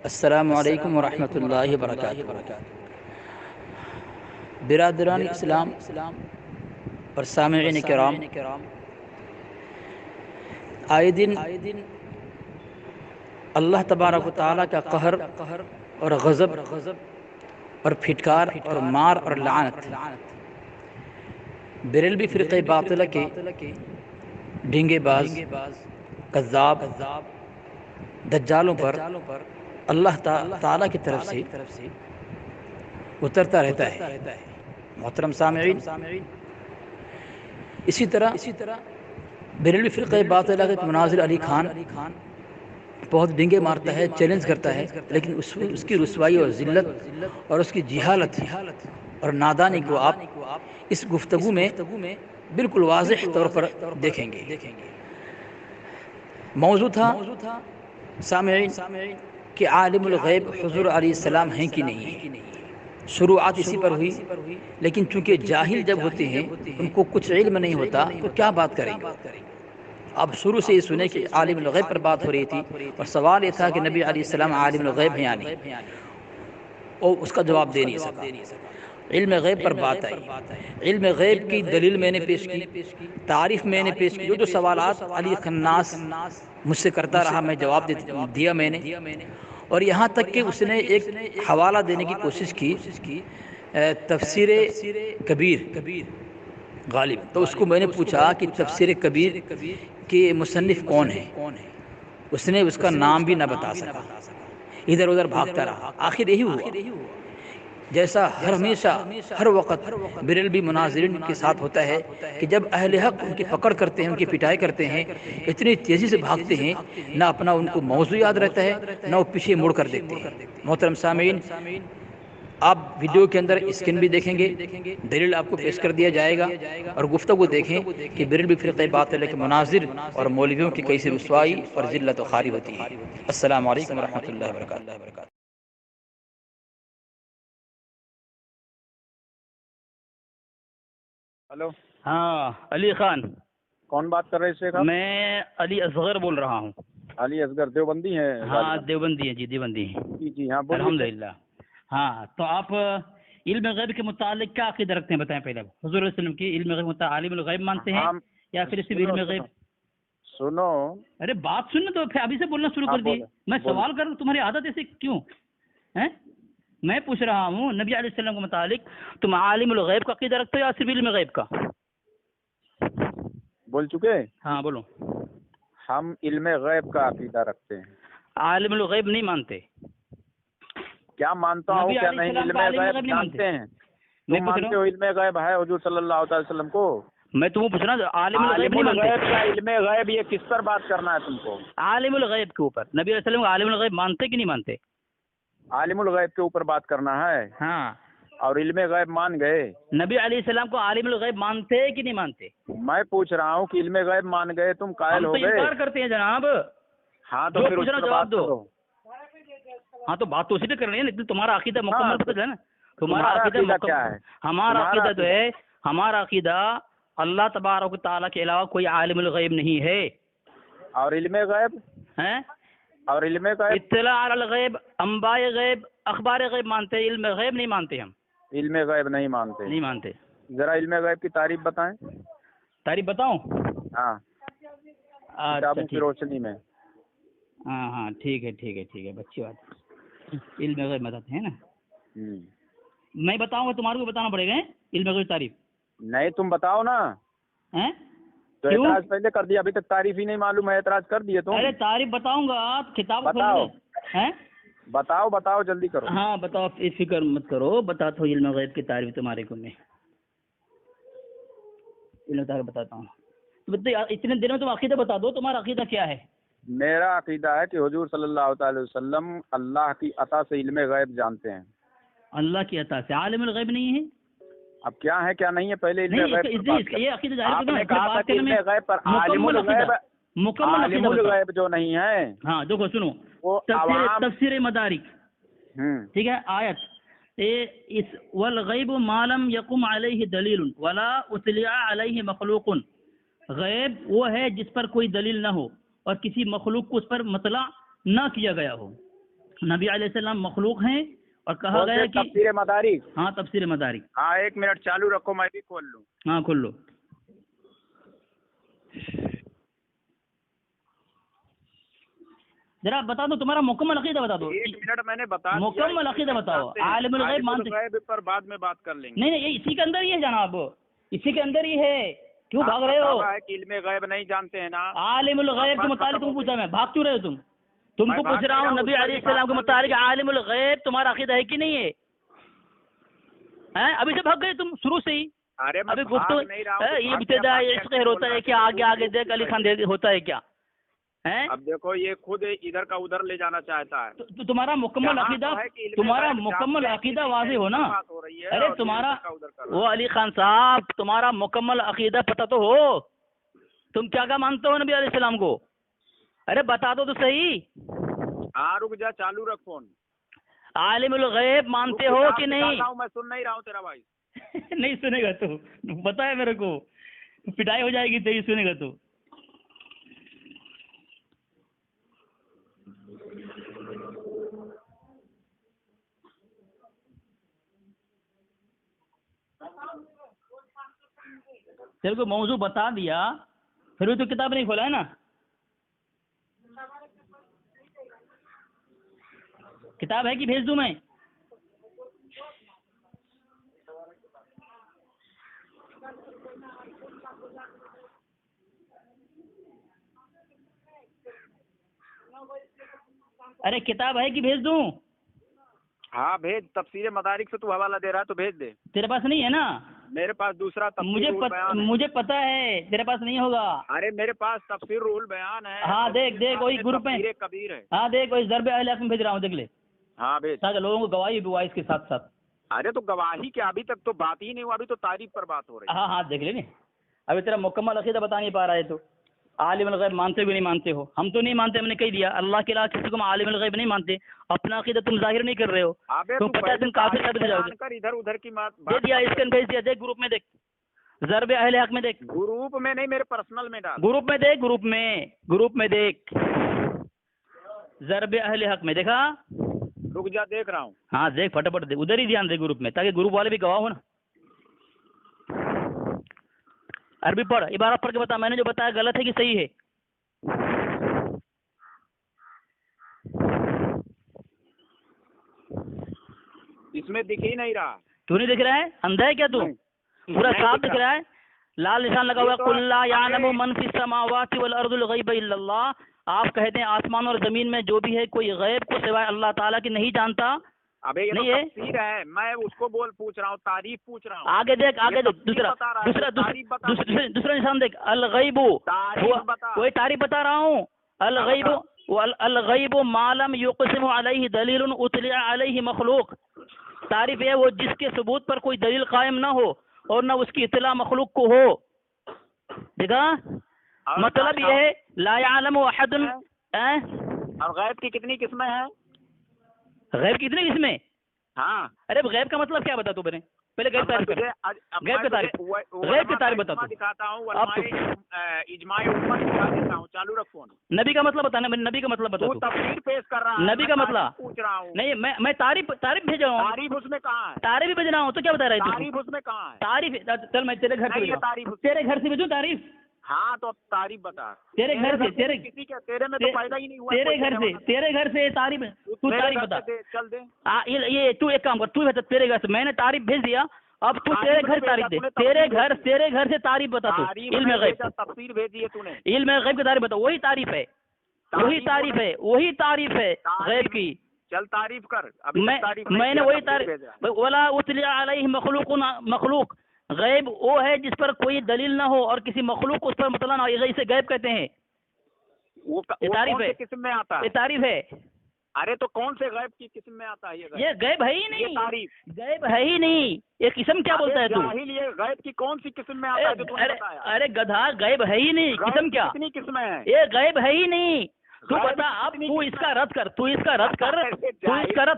अस्सलामु अलैकुम वरहमतुल्लाहि वबरकातुहू। बिरादरान इस्लाम और सामिईन किराम, आए दिन अल्लाह तबारक व तआला का कहर और गज़ब और फिटकार और मार और लानत बेरेलवी फ़िरक़े बातिला के ढींगेबाज, कज़्ज़ाब, दज्जालों पर अल्लाह ताला की तरफ से उतरता रहता है। मोहतरम सामिईन, इसी तरह बेरेलवी फ़िरक़े बातिला के मुनाज़िर अली खान बहुत डिंगे मारता है, चैलेंज करता है, लेकिन उसकी रुसवाई और ज़िल्लत और उसकी जिहालत और नादानी को आप इस गुफ्तगू में बिल्कुल वाज़ेह तौर पर देखेंगे। मौजू था सामिईन कि आलिमुल गैब हुज़ूर अलैहिस्सलाम हैं कि नहीं है। शुरुआत इसी पर हुई, लेकिन चूंकि जाहिल जब होते हैं उनको कुछ इल्म नहीं होता तो क्या बात करेंगे। अब शुरू से ही सुने कि आलिमुल गैब पर बात हो रही थी और सवाल ये था कि नबी अलैहिस्सलाम आलिमुल गैब हैं या नहीं, और उसका जवाब दे नहीं सका। इल्म गैब पर बात आई, इल्म गैब की दलील मैंने पेश की, तारीफ़ मैंने पेश की। जो सवालात अली खन्नास मुझसे करता रहा मैं जवाब दिया मैंने, और यहाँ तक कि उसने एक हवाला देने की कोशिश की, तफसीर कबीर गालिब। तो उसको मैंने पूछा कि तफसीर कबीर के मुसन्निफ़ कौन है, उसने उसका नाम भी न बता सका, इधर उधर भागता रहा। आखिर यही हुआ जैसा हमेशा हर वक़्त बेरेलवी मुनाज़िरीन के साथ होता है कि जब अहले हक़ उनकी पकड़ करते हैं, उनकी पिटाई करते हैं, इतनी तेज़ी से भागते हैं, ना अपना उनको मौज़ू याद रहता है, ना वो पीछे मुड़ कर देखते हैं। मोहतरम सामीन, आप वीडियो के अंदर स्क्रीन भी देखेंगे, दलील आपको पेश कर दिया जाएगा, और गुफ्तगू देखें कि बेरेलवी फ़िरक़े बातिला के मुनाज़िर और मौलवियों की कैसी रुसवाई और ज़िल्लत व ख़ारी होती है। अस्सलामु अलैकुम वरहमतुल्लाहि वबरकातुहू। हेलो। हाँ, अली खान। कौन बात कर रहे हैं शेख? मैं अली असगर बोल रहा हूँ। अली असगर देवबंदी हैं? हाँ, देवबंदी है जी, देवबंदी है जी हाँ, बोलिए। अल्हम्दुलिल्लाह। हाँ, तो आप इल्म गैब के मुतालिक क्या अक़ीदा रखते हैं, बताएं पहले। हुज़ूर सल्लल्लाहु अलैहि वसल्लम की इल्म गैब आलिमुल गैब मानते हैं या फिर सिर्फ इल्म गैब? सुनो, अरे बात सुनना तो फिर अभी से बोलना शुरू कर दिए। मैं सवाल करूँ, तुम्हारी आदत ऐसे क्यों है? मैं पूछ रहा हूँ नबी अलैहि सल्लम के मुतालिक तुम आलिमुल गैब का अक़ीदा रखते हो या सिर्फ इल्म गैब का? बोल चुके? हाँ बोलो। हम इल्म गैब का अक़ीदा रखते हैं। आलिमुल गैब नहीं मानते? क्या मानता हूँ क्या नहीं, इल्म गैब जानते हैं। तुम मानते हो इल्म गैब है हुजूर सल्लल्लाहु अलैहि वसल्लम को? मैं तुमको पूछ रहा हूँ आलिमुल गैब नहीं मानते? का इल्म गैब ये किस पर बात करना है तुमको? आलिमुल गैब के ऊपर नबी अलैहि सल्लम आलिमुल गैब मानते कि नहीं मानते? आलिमुल गैब के ऊपर बात करना है। हाँ, और इल्म गैब मान गए? नबी अलैहि सल्लम को आलिमुल गैब मानते कि नहीं मानते? मैं पूछ रहा हूँ कि इल्म गैब मान गए, तुम कायल हो गए? इनकार करते हैं जनाब। हाँ तो फिर पूछना जवाब दो। हाँ तो बात तो उसी पे कर रहे हैं, लेकिन तुम्हारा अकीदा मुकम्मल पता है ना। तुम्हारा अकीदा क्या है? हमारा अकीदा जो है, हमारा अकीदा अल्लाह तबारक व तआला के अलावा कोई आलिमुल गैब नहीं है। और इल्म गैब है? और इल्म गैब इत्तला अल गैब, अंबाए गैब, अखबार गैब मानते हैं, इल्म गैब नहीं मानते हम। इल्म गैब नहीं मानते? जरा इल्म गैब की तारीफ बताएं। तारीफ बताऊं? हाँ, अच्छा की रोशनी में। हाँ हाँ, ठीक है, अच्छी बात। इल्म गैब बताते हैं ना। मैं बताऊंगा, तुम्हारे को बताना पड़ेगा इल्म गैब तारीफ। नहीं, तुम बताओ ना। हैं? तो एतराज पहले कर दिया, अभी तक तारीफ ही नहीं मालूम है, एतराज कर दिए तुम। अरे तारीफ बताऊंगा, किताब बताओ। हैं? बताओ जल्दी करो। हाँ बताओ, फिक्र मत करो, बताता हूँ इल्म गैब की तारीफ तुम्हारे को मैं। इल्म तारीफ बताता हूँ। तो इतने दिनों तुम अकीदा बता दो, तुम्हारा अकीदा क्या है? मेरा अकीदा है कि हुजूर सल्लल्लाहु अलैहि वसल्लम अल्लाह की अता से इल्म गैब जानते हैं। अल्लाह की अता से आलिमुल गैब नहीं है? अब क्या है क्या नहीं है, पहले इल्म गैब ये अकीदा जाहिर आपने कहा था कि इल्म गैब पर आलिमुल गैब जो नहीं है। हाँ देखो सुनो, वो तफसीर मदारिक, ठीक है, आयत इस वल गैब मालम यकुम अलैहि दलील वला उतलिया अलैहि मखलूकुन। गैब वो है जिस पर कोई दलील ना हो और किसी मखलूक को उस पर मतला ना किया गया हो। नबी अलैहिस्सलाम मखलूक हैं और कहा गया कि तफसीर मदारिक। हाँ तफसीर मदारिक। हाँ 1 मिनट चालू रखो, मैं भी खोल लूँ। हाँ खोल लो। जरा बता दो, तुम्हारा मुकम्मल अकीदा बता दो। 1 मिनट मैंने बता दिया। मुकम्मल अकीदा बताओ। आलिमुल गैब मानते गैब पर बाद में बात कर लेंगे। नहीं, ये इसी के अंदर ही है जनाब, इसी के अंदर ही है। क्यों भाग रहे हो? इल्मे गैब नहीं जानते हैं ना। आलिमुल गैब के मुतालिक तुम पूछा, मैं भाग क्यों रहे हो तुम? तुमको पूछ रहा हूँ नबी अलैहिस्सलाम के मुतालिक आलिमुल गैब तुम्हारा अकीदा है कि नहीं है? हैं अभी से भाग गए तुम शुरू से ही। अरे अभी गुफ्तु ये इब्तिदा इश्क होता है क्या? आगे आगे देख अली खान देख होता है क्या? हैं अब देखो ये खुद इधर का उधर ले जाना चाहता है। तो तुम्हारा मुकम्मल अकीदा, तुम्हारा मुकम्मल अकीदा वाज़ेह हो ना? अरे तुम्हारा वो अली खान साहब, तुम्हारा मुकम्मल अकीदा पता तो हो, तुम क्या क्या मानते हो नबी अलैहिस्सलाम को? अरे बता दो तो सही। हाँ रुक जा, चालू रख फोन। आलिमुल गैब मानते हो कि नहीं? मैं सुन नहीं रहा हूँ तेरा भाई। नहीं सुनेगा तो पता है मेरे को, पिटाई हो जाएगी तेरी सुनेगा तो। तेरे को मौजू बता दिया, फिर भी तो किताब नहीं खोला है ना? किताब है कि भेज दूं मैं? अरे किताब है कि भेज दूं? हाँ भेज, तफसीर मदारिक से तू हवाला दे रहा है तो भेज दे। तेरे पास नहीं है ना? मेरे पास दूसरा मुझे पता है तेरे पास नहीं होगा। अरे मेरे पास तफसीर रूल बयान है। हाँ देख वही ग्रुप में कबीर है। हाँ देख वही ज़र्ब अहले हक़ में भेज रहा हूँ, देख ले। हाँ भेज, ताकि लोगों को गवाही भी हुआ इसके साथ साथ। अरे तो गवाही क्या, अभी तक तो बात ही नहीं हुआ, अभी तो तारीफ पर बात हो रही है। हाँ देख ले, अभी तेरा मुकम्मल अकीदा बता नहीं पा रहा है तो। आलिमुल गैब मानते भी नहीं मानते हो, हम तो नहीं मानते, हमने कह दिया अल्लाह के अलावा किसी को आलिमुल गैब नहीं मानते। अपना अकीदा तुम जाहिर नहीं कर रहे हो, तुम पता है तुम काफिर साबित हो जाओगे। इधर उधर की बात दे दिया, इसकन भेज दिया, देख ग्रुप में देख, ज़र्ब अहले हक़ में देख। ग्रुप में नहीं, मेरे पर्सनल में डाल। ग्रुप में देख, ग्रुप में देख, ज़र्ब अहले हक़ में देखा? रुक जा, देख रहा हूँ। हाँ देख फटाफट देख, उधर ही ध्यान दे ग्रुप में, ताकि ग्रुप वाले भी गवाह हो ना। अरबी पढ़, इबारत पढ़ के बता मैंने जो बताया गलत है कि सही है। इसमें दिख ही नहीं रहा। तू नहीं दिख रहा है? अंधा है क्या तू? पूरा साफ दिख रहा है, लाल निशान लगा हुआ। कुल ला यालमु मन फिस समावाति वल अर्दुल गैब इल्लल्लाह। आप कहते हैं आसमान और जमीन में जो भी है कोई गैब को सिवाय अल्लाह ताला की नहीं जानता। अबे ये नहीं तो है, तफसीर है, मैं उसको पूछ रहा हूँ, तारीफ पूछ रहा हूँ। आगे देख दूसरा निशान देख, अल गैबु, वही तारीफ बता रहा हूँ। अल गैबु मालम युक़सिमु अलैहि दलीलुन उतलिया अलैहि मखलूक। तारीफ है वो जिसके सबूत पर कोई दलील कायम ना हो और ना उसकी इत्तला मखलूक को हो। देखा, मतलब ये है ला यालमु अहदुन। और गैब की कितनी किस्में हैं? गैब की कितनी किस्में? हाँ। अरे गैब का मतलब क्या बता तू मैंने पहले गैब तारीफ कर, गैब की तारीफ, गैब की तारीफ बता तू। दिखाता हूँ, इजमाए उम्मत दिखा देता हूँ। चालू रख फोन। नबी का मतलब बताना, नबी का मतलब बता तू। तफसीर पेश कर रहा है, नबी का मतलब पूछ रहा हूँ। नहीं, मैं तारीफ भेज रहा हूँ। तारीफ उसमें कहाँ है? तारीफ भी भेज रहा हूँ तो क्या बता रहा है? तारीफ उसमें कहाँ है? तारीफ चल मैं तेरे घर से, तेरे घर से भेजूँ तारीफ? हाँ तो अब तारीफ बता। तेरे घर से, तेरे में तो फायदा ही नहीं हुआ। तेरे घर से तारीफ, तू तारीफ बता। चल दे। ये तू एक काम कर, तू बता तेरे घर से, मैंने तारीफ भेज दिया, अब तू तेरे घर तारीफ दे। तेरे घर से तारीफ बता तू। इल्म गैब तफसीर भेजी है तूने, इल्म गैब की तारीफ बता। वही तारीफ है, वही तारीफ है गैब की। चल तारीफ कर। मैंने वही तारीफ, वला उतलिया अलैहि मखलूक। गैब वो है जिस पर कोई दलील ना हो और किसी मखलूक उस पर मतला ना हो, इसे गैब कहते हैं। वो तारीफ है, किस्म में आता है? ये तारीफ है। अरे तो कौन से गैब की किस्म में आता है ये गैब है ही नहीं, तारीफ गैब है ही नहीं। ये किस्म क्या बोलता है तू? ये गैब की कौन सी किस्म में आता है जो तूने बताया? अरे गधा, गैब है ही नहीं, किस्म क्या? कितनी किस्में हैं? ये गैब है ही नहीं। तू बता, अब तू इसका रद्द कर, तू इसका रद्द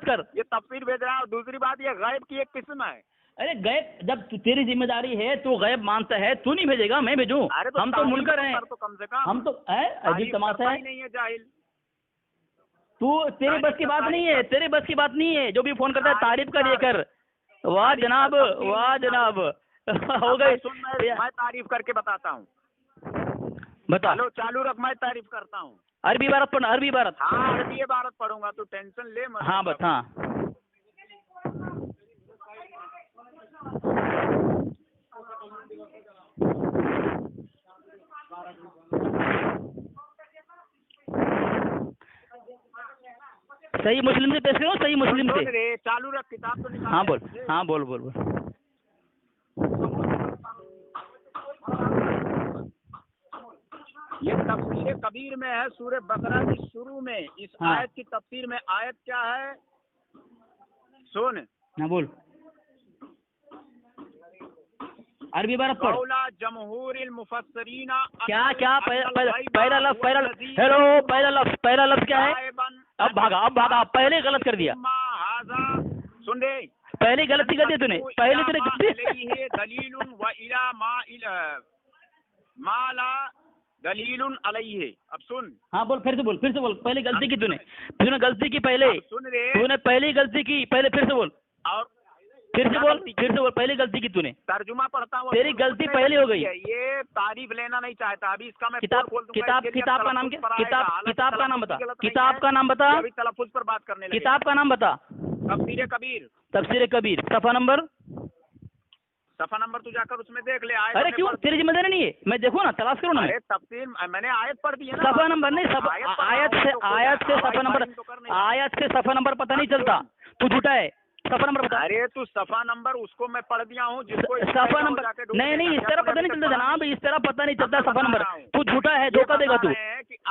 कर। ये तफसीर भेज रहा है। दूसरी बात, ये गैब की एक किस्म है। अरे गैब, जब तेरी जिम्मेदारी है तू गैब मानता है, तू नहीं भेजेगा, मैं भेजूं? हम तो मुनकर हैं, तो कम से कम हम तो अजीब तमाशा है। नहीं है जाहिल। तेरी बस की बात नहीं है, तेरी बस की बात नहीं है। जो भी फोन करता है तारीफ का लेकर, वाह जनाब, वाह जनाब। हो गई। मैं तारीफ करके बताता हूँ, बता। हेलो चालू रख, मैं तारीफ करता हूँ। अरबी इबारत पढ़ना, अरबी इबारत। हाँ अरबी इबारत पढ़ूंगा, तो टेंशन ले मत। हाँ बस, हाँ। सही मुस्लिम से पेश करो, सही मुस्लिम से। चालू रख, किताब तो निकाल। हाँ बोल, हाँ बोल बोल बोल। ये तफसीर कबीर में है, सूरह बकरा की शुरू में। इस हाँ। आयत की तफसीर में आयत क्या है सुन। हाँ बोल, अरबी इबारत पढ़। कौला जमहूरिल मुफस्सिरीना। क्या क्या पहला लफ्ज, हेलो पहला लफ्ज क्या है? अब भागा, पहले गलत कर दिया। सुन रे, पहले गलती कर दी तूने, पहले तूने दलीलुन व इला माला दलीलुन अलैहि। अब सुन। हाँ बोल, फिर से बोल, पहले गलती की तूने गलती की पहले। सुन रे, तूने पहले गलती की पहले, फिर से बोल। और फिर से बोल, पहले गलती की तूने। तर्जुमा पढ़ता हूँ, तेरी गलती पहले हो गई। ये तारीफ लेना नहीं चाहता अभी, इसका मैं किताब का नाम क्या? किताब का नाम बता, किताब का नाम बता। अभी तलफ्फुज़ पर बात करने लगे। किताब का नाम बता। तफसीर कबीर, सफा नंबर तू जाकर उसमें देख ले। अरे क्यों, तेरी जिम्मेदारी नहीं है? मैं देखो ना, तलाश करो ना। अरे तफसीर मैंने आयत पढ़ दी है ना। सफा नंबर नहीं, आयत से सफा नंबर, आयत से सफा नंबर पता नहीं चलता। तू झूठा है, सफा नंबर बता। अरे तू सफा नंबर उसको मैं पढ़ दिया हूँ जिसको सफा नंबर नहीं, इस तरह पता नहीं चलता जनाब, इस तरह पता नहीं चलता सफा नंबर। तू झूठा है, धोखा देगा तू।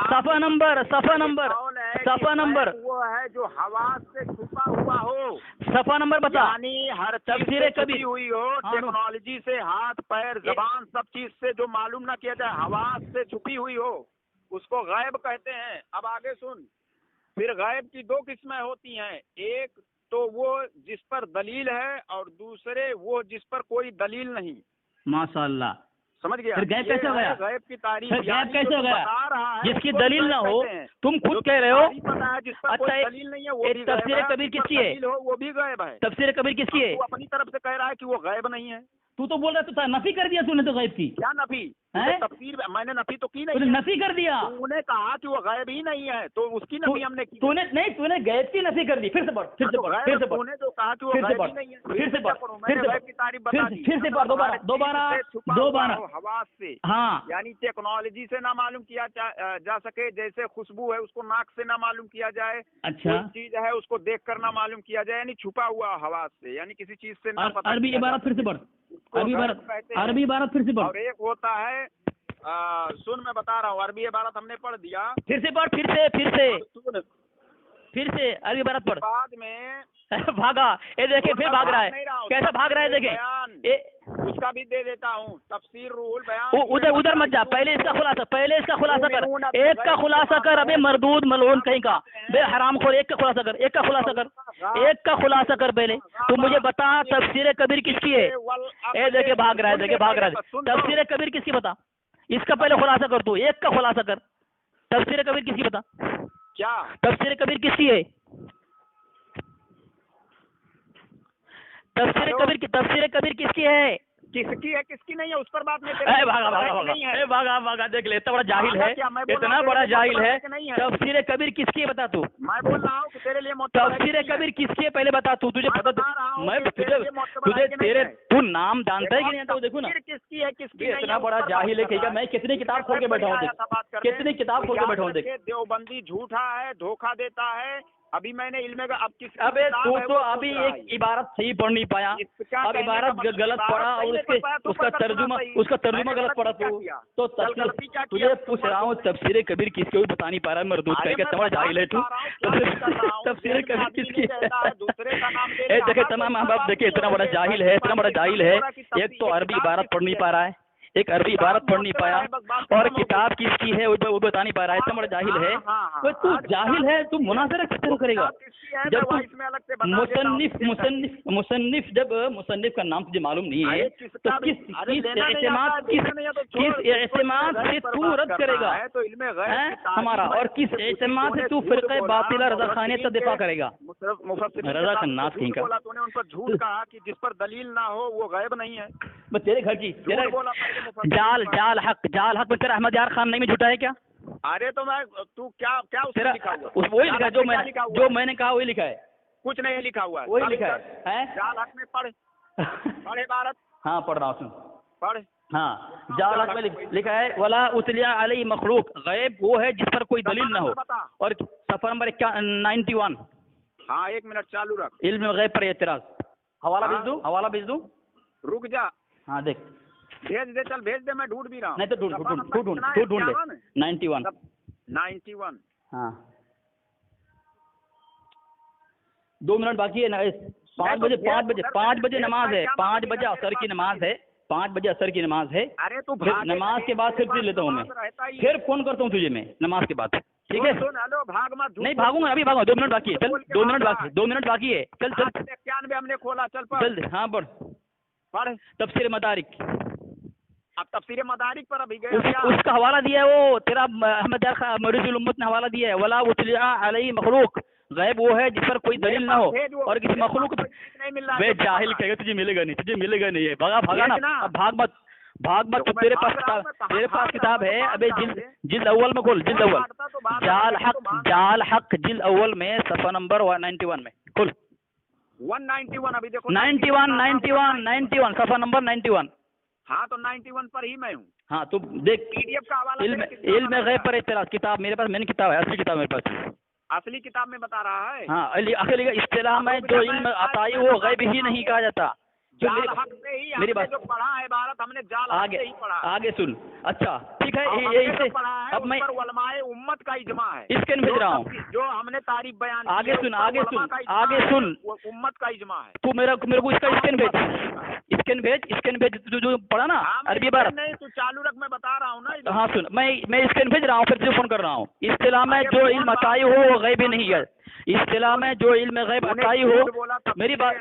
सफा नंबर वो है जो हवा से छुपा हुआ हो। सफा नंबर बता। यानी हर तफसीर कभी हुई हो, टेक्नोलॉजी से, हाथ पैर जबान सब चीज से जो मालूम ना किया जाए, हवा से छुपी हुई हो, उसको गैब कहते हैं। अब आगे सुन। फिर गैब की दो किस्में होती हैं, एक तो वो जिस पर दलील है और दूसरे वो जिस पर कोई दलील नहीं। माशाअल्लाह, समझ गया? फिर गैब कैसे हो गया? गैब की तारीफ, गैब कैसे हो गया? जिसकी दलील ना हो, हैं। तुम खुद कह रहे हो। पता है जिस पर कोई दलील नहीं है वो भी तफसीर कबीर किसकी है? वो भी गैब है। तफसीर कबीर किसकी है? वो अपनी तरफ से कह रहा है कि वो गैब नहीं है। तू तो बोल रहा था, नफी कर दिया तूने तो गैब की। क्या नफी? तफसीर मैंने नफी तो की नहीं। तूने नफी कर दिया। तूने कहा कि वो गैब ही नहीं है, तो उसकी नफी हमने की। तूने गैब की नफी कर दी। फिर से पढ़। तूने जो कहा कि वो गैब ही नहीं है, फिर से पढ़, की तारीफ बता दी। फिर से पढ़, दोबारा। हवा से, हाँ, यानी टेक्नोलॉजी से ना मालूम किया जा सके। जैसे खुशबू है उसको नाक से ना मालूम किया जाए। अच्छा, चीज है उसको देख कर ना मालूम किया जाए, यानी छुपा हुआ हवा से, यानी किसी चीज से ना पता। अरबी इबारत फिर से पढ़, अरबी इबारत फिर से पढ़। और एक होता है सुन, मैं बता रहा हूँ, अरबी इबारत हमने पढ़ दिया। फिर से पढ़, फिर से अरबी इबारत पढ़। बाद में भागा, ये देखे फिर भाग रहा है, कैसा भाग रहा है देखे। उसका भी दे देता हूँ, तफसीर रूहुल बयान। उधर मत जा, पहले इसका खुलासा कर। एक का खुलासा कर, अबे मरदूद मलून कहीं का, बे हराम खोर। एक का खुलासा कर पहले। तू मुझे बता, तफसीर कबीर किसकी है? ये देखे भाग रहा है, तफसीर कबीर किसकी बता। इसका पहले खुलासा कर तू, एक का खुलासा कर। तफसीर कबीर किसकी बता। क्या तफसीर कबीर किसकी है? तफसीर कबीर किसकी है? किसकी नहीं है, उस पर बात नहीं। भागा, देख ले, इतना बड़ा जाहिल है, इतना बड़ा जाहिल है। तफसीर कबीर किसकी है बता तू। मैं बोल रहा हूँ कि तेरे लिए तफसीर कबीर किसकी है पहले बता तू। तुझे पता, मैं तुझे तू नाम जानता है कि नहीं जानता? देखो ना, किसकी है किसकी। इतना बड़ा जाहिल है कहेगा। मैं कितनी किताब खोल के बैठा हूँ, देख। देवबंदी झूठा है, धोखा देता है। अभी मैंने इल्म का, अब किस, अबे तू तो अभी एक इबारत सही पढ़ नहीं पाया, अब इबारत गलत पढ़ा और उसका तर्जुमा गलत पढ़ा तू। तो तुझे पूछ रहा हूँ, तफसीर कबीर किसकी भी बता नहीं पा रहा है, मरदूद कह तमाम जाहिल है तू। तफसीर कबीर किसकी है? देखे तमाम अहबाब, देखे इतना बड़ा जाहिल है, एक तो अरबी इबारत पढ़ नहीं पा रहा है, एक अरबी इबारत पढ़ नहीं पाया और किताब किसकी है वो बता नहीं पा रहा है, इतना बड़ा जाहिल है। तो तू जाहिल है, तू मुनाजरा किस तरह करेगा? जब तू मुसन्निफ जब मुसन्निफ का नाम तुझे मालूम नहीं है तो किस एतमाद से तू रद्द करेगा हमारा, और किस एतमाद से तू फिरक़े बातिला रज़ा खानियत का दिफा करेगा? रज़ा खन्नास कहीं का। तूने उन पर झूठ कहा कि जिस पर दलील ना हो वो गैब नहीं है। बस तेरे घर की जाल हक में तेरा अहमद यार खान नहीं में झूठा है क्या? अरे तो मैं तू क्या क्या तेरा वही लिखा है जो मैंने कहा वही लिखा है, कुछ नहीं लिखा हुआ है, वही लिखा है। जाल हक में पढ़ इबारत। हाँ पढ़ रहा हूँ, सुन पढ़। हाँ जाल हक में लिखा है वला उतलिया अलैहि मखलूक, गैब वो है जिस पर कोई दलील ना हो। और सफर नंबर 91। हाँ 1 मिनट चालू रख। इल्म गैब पर एतराज। हवाला भेज दूँ? रुक जा। हाँ देख भेज दे, चल भेज दे, मैं ढूंढ भी रहा हूँ। नहीं तो ढूंढ ले। 91। हाँ 2 मिनट बाकी है ना। 5 बजे नमाज है, 5 बजे असर की नमाज है, 5 बजे असर की नमाज है। अरे तू नमाज के बाद फिर लेता हूँ मैं, फिर फोन करता हूँ तुझे मैं नमाज के बाद, ठीक है? हेलो भाग मत। नहीं भागूंगा, अभी भागूंगा। 2 मिनट बाकी है, चल 2 मिनट बाकी है, चल 91 हमने खोला, चल चल। हाँ पढ़ तफसीर मदारिक। अब तफसीर मदारिक पर अभी गए, उसका हवाला दिया है वो तेरा अहमद यार खान मरीजुल उम्मत ने हवाला दिया है। वला उतलिया अलैहि मखलूक, गैब वो है जिस पर कोई दलील ना हो और किसी मखलूक नहीं मिल रहा। वे जाहिल कहेगा तुझे मिलेगा नहीं है। भागा ना, भाग मत। तेरे पास किताब है, अबे जिल्द अव्वल में खोल, जिल्द अव्वल जाल हक जिल्द अव्वल में सफा नंबर 191 में खोल। 191 अभी देखो। 91 सफा नंबर 91। हाँ तो 91 पर ही मैं हूँ। हाँ तो देख PDF का हवाला इल्म गैब पर एतराज किताब मेरे पास, मैंने किताब है, असली किताब मेरे पास, असली किताब में बता रहा है। हाँ अखिल इस्तिलाह में जो इल्म अताई वो गैब ही नहीं कहा जाता। जाल हक से ही मेरी बात जो पढ़ा है इबारत हमने जाल हक से ही पढ़ा। आगे सुन। अच्छा ठीक है, ये इसे अब मैं उलमाए उम्मत का इजमा है, स्कैन भेज रहा हूँ जो हमने तारीफ बयान। आगे सुन उम्मत का इजमा है। तू मेरे को इसका स्कैन भेज जो पढ़ा ना अरबी इबारत। नहीं तू चालू रख, मैं बता रहा हूँ ना। हाँ सुन, मैं स्कैन भेज रहा हूँ, फिर तुझे फोन कर रहा हूँ। इस्तिलाह में जो इल्म अताई हो वो गैब ही नहीं है। इस्तिलाह में जो इल्म गैब अताई हो, मेरी बात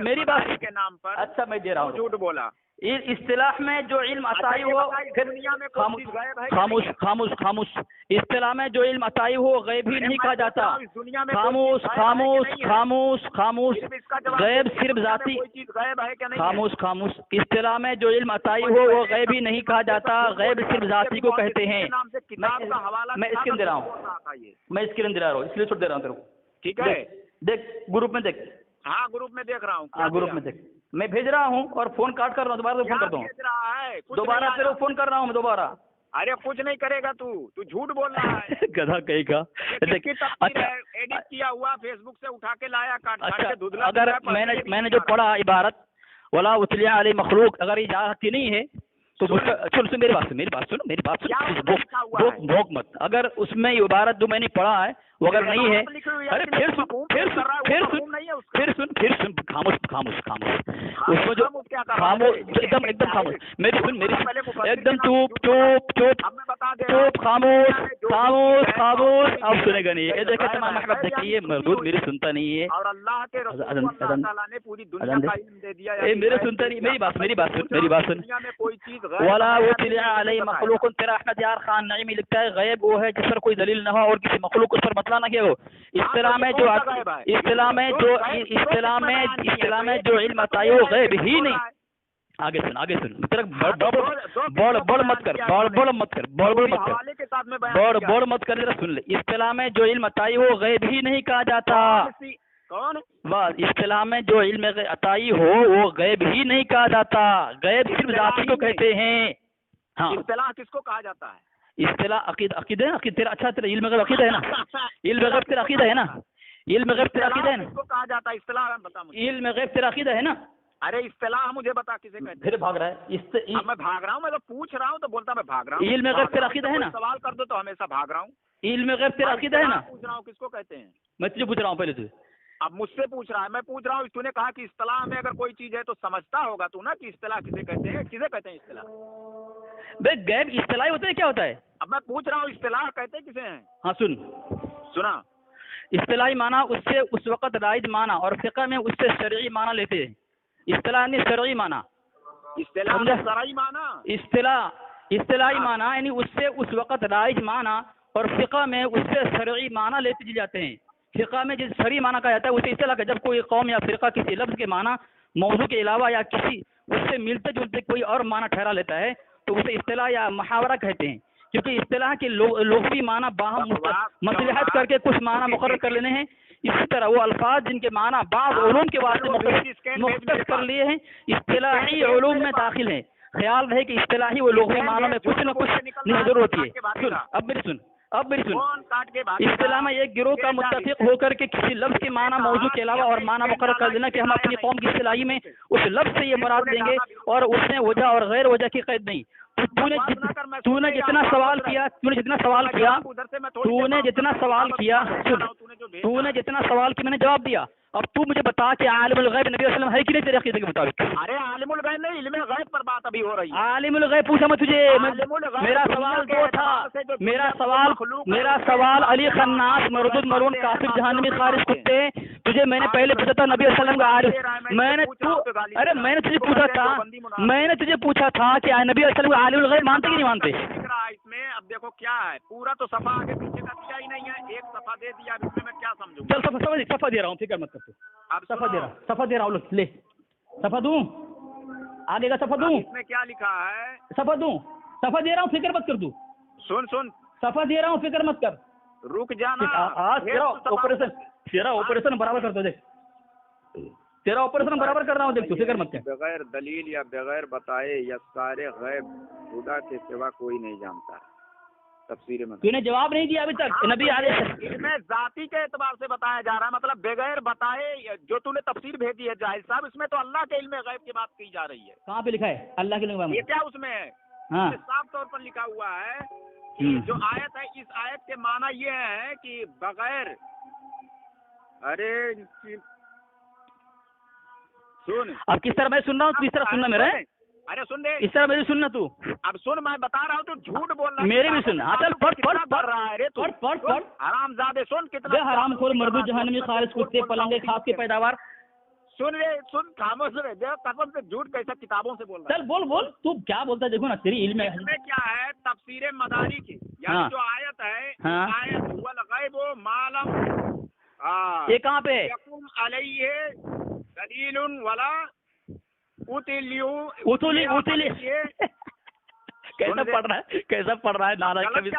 के नाम पर। अच्छा मैं दे रहा हूँ, झूठ बोला। इस्तिलाह में जो इल्म अताई हो, फिर खामोश। इस्तिलाह में जो इल्म अताई हो गैब ही नहीं कहा जाता। खामोश। गैब सिर्फ जाती। खामोश। इस्तिलाह में जो इल्म अताई हो वो गैब ही नहीं कहा जाता, गैब सिर्फ जाती को कहते हैं। मैं स्क्रीन दे रहा हूँ, इसलिए छोड़ दे रहा हूँ तेरे को, ठीक है? देख ग्रुप में देख। हाँ ग्रुप में देख रहा हूँ। हाँ ग्रुप में देख, मैं भेज रहा हूँ और फोन काट कर रहा हूँ, दोबारा फोन करता हूँ। दोबारा तेरे को फोन कर रहा हूँ मैं दोबारा। अरे कुछ नहीं करेगा तू झूठ बोल रहा है। गधा कहेगा। अच्छा एडिट किया हुआ फेसबुक से उठा के लाया, काट के धुंधला। अगर मैंने जो पढ़ा इबारत वला उतलिया अलैहि मखलूक, अगर ये जाती नहीं है तो सुन मेरी बात सुन, भोग मत। अगर उसमें इबारत जो मैंने पढ़ा है वो अगर नहीं है, अरे फिर सुन खामोश। उसमें जो खामोश, एकदम खामोश। मेरी सुन एकदम चुप खामोश। अब सुनेगा नहीं। ये देखिए तमाम अहमद देखिए मरदूद मेरी सुनता नहीं है। और अल्लाह के रसूल ताला ने पूरी दुनिया का इल्म दे दिया है। मेरे सुनता नहीं, मेरी बात सुन। कोई चीज वला उतलिया अलैहि मखलूक, तेरा अहमद यार खान नईमी लिखता है गैब वो है जिस पर कोई दलील न हो और किसी मखलूक उस पर मतला ना किया हो। इस्तिलाह में जो इल्म अताई हो गैब ही नहीं। आगे सुन तेरा बड़ मत कर जरा सुन ले। इस्तिलाह में जो इल्म अताई हो गैब ही नहीं कहा जाता। कौन? बस इस्तिलाह में जो इल्म अताई हो वो गैब ही नहीं कहा जाता, गैब सिर्फ जाती को कहते हैं। हाँ इस्तिलाह किसको कहा जाता है? इस्तिलाह अकीदा है। तेरा अच्छा तेरा इल्म गैब अकीदा है ना? इल्म गैब तेरा अकीदा है ना? इल्म गैब तेरा अकीदा है ना? किसको कहा जाता है इस्तिलाह? बता मुझे। इल्म गैब तेरा अकीदा है ना? अरे इस्तिलाह मुझे बता किसे कहते हैं? फिर भाग रहा है। मैं भाग रहा हूँ, मैं तो पूछ रहा हूँ तो बोलता मैं भाग रहा हूँ। इल्म गैब तेरा अकीदा है ना? सवाल कर दो तो हमेशा भाग रहा हूँ। इल्म गैब तेरा अकीदा है ना? पूछ रहा हूँ किसको कहते हैं? मैं तुझे पूछ रहा हूँ पहले तुझे। अब मुझसे पूछ रहा है, मैं पूछ रहा हूँ। तूने कहा कि इस्तिलाह में अगर कोई चीज है तो समझता होगा तू ना कि इस्तिलाह किसे कहते हैं, किसे कहते हैं इस्तिलाह? भाई गैब इस्तिलाही होता है, क्या होता है? अब मैं पूछ रहा हूँ इस्तिलाह कहते किसे हैं? हाँ सुन, सुना। इस्तिलाही माना उससे उस वक़्त राइज माना और फ़िक़ह में उससे शरई माना लेते हैं। इस्तिलाह ने शरई माना, इस्तिलाह समझा? शरई माना। इस्तिलाही माना यानी उससे उस वक़्त राइज माना और फ़िक़ह में उससे शरई माना लेते जाते हैं। फ़िक़ह में जिस शरई माना कहा जाता है उसे इस्तिलाह का, जब कोई कौम या फ़िक़ा किसी लफ्ज़ के माना मौजू के अलावा या किसी उससे मिलते जुलते कोई और माना ठहरा लेता है तो उसे इस्तिलाह या मुहावरा कहते हैं। क्योंकि इस्तिलाह के लोगवी माना बाहम मसलहत करके कुछ माना मुकर्रर कर लेने हैं। इसी तरह वो अल्फाज जिनके माना बाद उलूम के वास्ते मुख्तस कर लिए हैं, इस्तिलाही उलूम में दाखिल हैं। ख्याल रहे कि इस्तिलाही वो लोगवी मानों में कुछ न कुछ नजर होती है। सुन, अब मेरी सुन। इस्तिलाह में एक गिरोह का मुत्तफिक होकर के किसी लफ्ज़ के माना मौजू के अलावा और माना मुकर्रर कर देना कि हम अपनी कौम की इस्तिलाही में उस लफ्ज़ से ये मुराद देंगे और उसमें वजह और गैर वजह की कैद नहीं। तूने जितना सवाल किया तूने जितना सवाल किया मैंने जवाब दिया। अब तू मुझे बता कि आलिमुल गैब नबी वसल्लम है कि नहीं तेरे अक़ीदे के मुताबिक? अरे आलिमुल गैब नहीं, इल्मे गैब पर बात अभी हो रही है। आलिमुल गैब पूछा मैं तुझे, मेरा सवाल दो था। मेरा सवाल अली खन्नास मरदूद मरून काफिर जहन्नमी खारिज कुत्ते, तुझे मैंने पहले पूछा था नबी वसल्लम का आलिम। मैंने तुझे पूछा था कि नबी वसल्लम का आलिमुल गैब मानते कि नहीं मानते? इसमें अब देखो क्या है, पूरा तो सफा आगे पीछे का दिया ही नहीं है, एक सफा दे दिया, इसमें मैं क्या समझूं? चल सफा दे रहा हूँ, फिक्र मत कर तू। अब सफा दे रहा हूँ, ले सफा दूं, आगे का सफा दूं। इसमें क्या लिखा है? सफा दूं, सफा दे रहा हूँ, फिक्र मत कर तू। सुन सफा दे रहा हूँ, फिक्र मत कर। रुक जाना। आज तेरा ऑपरेशन बराबर कर दो, देख तेरा ऑपरेशन बराबर कर रहा हूँ, देख तू फिक्र मत कर। बगैर दलील या बगैर बताए या सारे गैब खुदा के सिवा कोई नहीं जानता है। तफसीर में तूने जवाब नहीं दिया अभी तक। नबी इसमें जाति के एतबार से बताया जा रहा है, मतलब बगैर बताए जो तूने तफसीर भेजी है जाहिर साहब, इसमें तो अल्लाह के इल्म गैब की बात की जा रही है। कहाँ पे लिखा है अल्लाह के इल्म? ये क्या उसमें है? हाँ, साफ तौर पर लिखा हुआ है कि जो आयत है, इस आयत के माना ये है कि बगैर, अरे सुन, अब किस तरह मैं सुन रहा हूँ, तू इस तरह सुनना मेरा है। अरे सुन दे, इस तरह मेरी सुनना तू। अब सुन, मैं बता रहा हूँ, तू झूठ बोल रहा है। मेरे भी सुन। हाँ चल पढ़ रहा है रे तू। पढ़ हरामजादे, सुन कितना हरामखोर मर्दूद जहन्नमी खारिज कुत्ते पलंगे खास की पैदावार। सुन खामोश रहे, देख कसम से झूठ कैसा किताबों से बोल रहा है। चल बोल तू क्या बोलता है, देखो ना तेरी इल्म है। इसमें क्या है? तफसीर मदारी की यानी जो आयत है, आयत वल गैब मालम, ये कहाँ पे? यकुम अलैहि दलीलुन वला उतली कैसा पढ़ रहा है नाराज कभी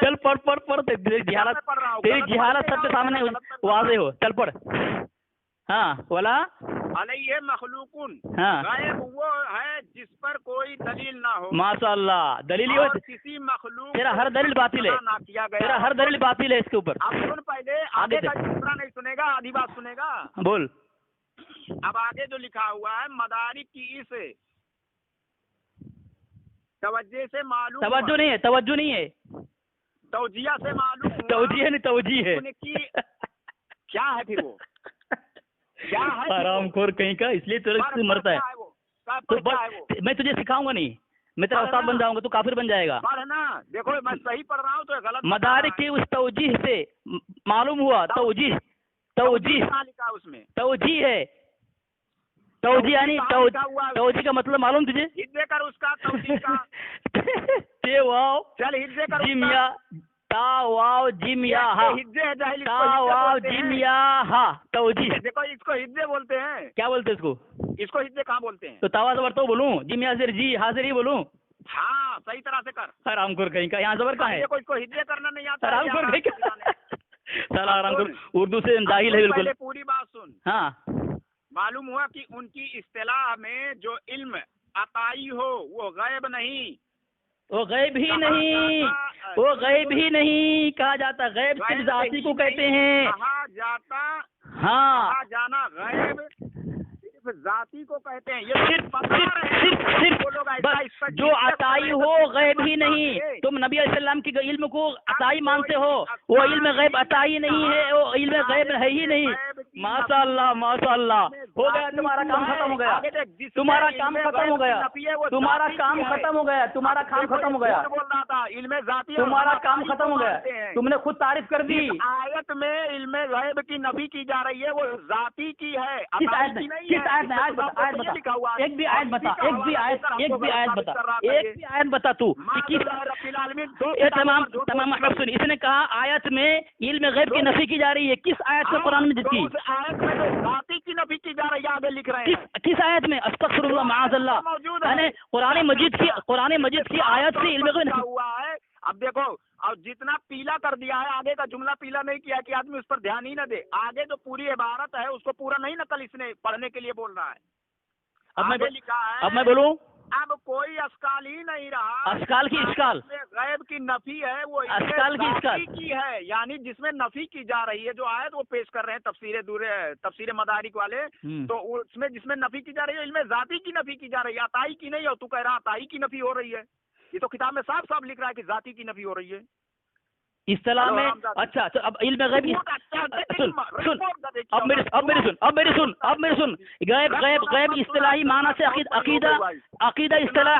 चल पढ़ तेरी जिहालत सबके सामने वाज़े हो। चल पढ़। हाँ वाला अलैहि मखलूकुन, हाँ गायब वो है जिस पर कोई दलील ना हो। माशाअल्लाह, दलील हो किसी मखलूक, तेरा हर दलील बातिल है, तेरा हर दलील बातिल है इसके ऊपर। अब सुन, पहले आगे का दूसरा नहीं सुनेगा, आधी बात सुनेगा। बोल। अब आगे जो लिखा हुआ है मदारिक की इस तवज्जे से मालूम, तवज्जो नहीं है, तवजिया से मालूम, तवजी है क्या है फिर वो? क्या है? हरामखोर कहीं का, इसलिए तेरे मरता है। तो मैं तुझे सिखाऊंगा नहीं, मैं तेरा उस्ताद बन जाऊंगा, तू काफिर बन जाएगा। पढ़ना, देखो मैं सही पढ़ रहा हूँ तो गलत। मदारिक की उस तवजीह से मालूम हुआ, तवजीह लिखा उसमें, तवजी है, तवजी यानी तवजी का मतलब मालूम तुझे? हिज्जे कर उसका तवजी का। चल हिज्जे कर जिमिया तावाव जिमिया हा, हिज्जे है जाहिल, तावाव जिमिया हा, तवजी। देखो इसको हिज्जे बोलते हैं। क्या बोलते हैं इसको हिज्जे कहाँ बोलते हैं? तो तवा जबर तो बोलूं, जिमिया से जी हाजिर ही बोलूं? हाँ सही तरह से कर। हरामखोर कहीं का, यहाँ जबर कहाँ है? इसको हिज्जे करना नहीं आता। हरामखोर कहीं का, साला हरामखोर उर्दू से जाहिल है बिल्कुल। पूरी बात सुन। हाँ, मालूम हुआ कि उनकी इस्तिलाह में जो इल्म अताई हो वो गैब नहीं, वो गैब ही नहीं कहा जाता। गैब सिर्फ जाती को कहते हैं। कहा जाता, हाँ कहा जाना गैब सिर्फ जाती को कहते हैं। ये सिर्फ बस जो अताई हो गैब ही नहीं। तुम नबी अलैहिस्सलाम की इल्म को अताई मानते हो, वो इल्म गैब अताई नहीं है, वो इल्म गैब है ही नहीं। माशाअल्लाह, हो गया, तुम्हारा काम खत्म हो गया, तुम्हारा काम खत्म हो गया, तुम्हारा काम खत्म हो गया, तुम्हारा काम खत्म हो गया, बोल रहा था इल्मे जाती तुम्हारा काम खत्म हो गया, तुमने खुद तारीफ कर दी। आयत में इल्मे गैब की नफी की जा रही है, वो जाती की है, किस आयत में? किस आयत में? आयत बता, आयत बता, एक भी आयत बता, एक भी आयत बता, एक भी आयत बता तू कि किस। ये तमाम अहबाब सुन, इसने कहा आयत में इल्म गैब की नफी की जा रही है, किस आयत में कुरान में की? आयत में जो जाती की नफी की जा रही है, आगे लिख रहे हैं। किस आयत में? अस्तगफिरुल्लाह माअज़ल्लाह, यानी कुरान मजीद की आयत से इल्म गैब हुआ है। अब देखो, और जितना पीला कर दिया है, आगे का जुमला पीला नहीं किया कि आदमी उस पर ध्यान ही न दे, आगे जो पूरी इबारत है उसको पूरा नहीं नकल इसने पढ़ने के लिए बोल रहा है। अब लिखा है, अब मैं बोलूं, अब कोई अस्काल ही नहीं रहा। अस्काल की इस्काल, गैब की नफी है, वो अस्काल की इस्काल की है, यानी जिसमें नफी की जा रही है, जो आयत वो पेश कर रहे हैं तफसीर मदारिक वाले, तो उसमें जिसमें नफी की जा रही है, इल्मे जाती की नफी की जा रही है, अताई की नहीं। और तू कह रहा अताई की नफी हो रही है, ये तो किताब में साफ साफ लिख रहा है कि जाती की नफी हो रही है इस्तिलाह में। अच्छा, तो अब इल्म गैब सुन, अब मेरी सुन, गैब इस्तिलाही माना से अकीदा इस्तिलाह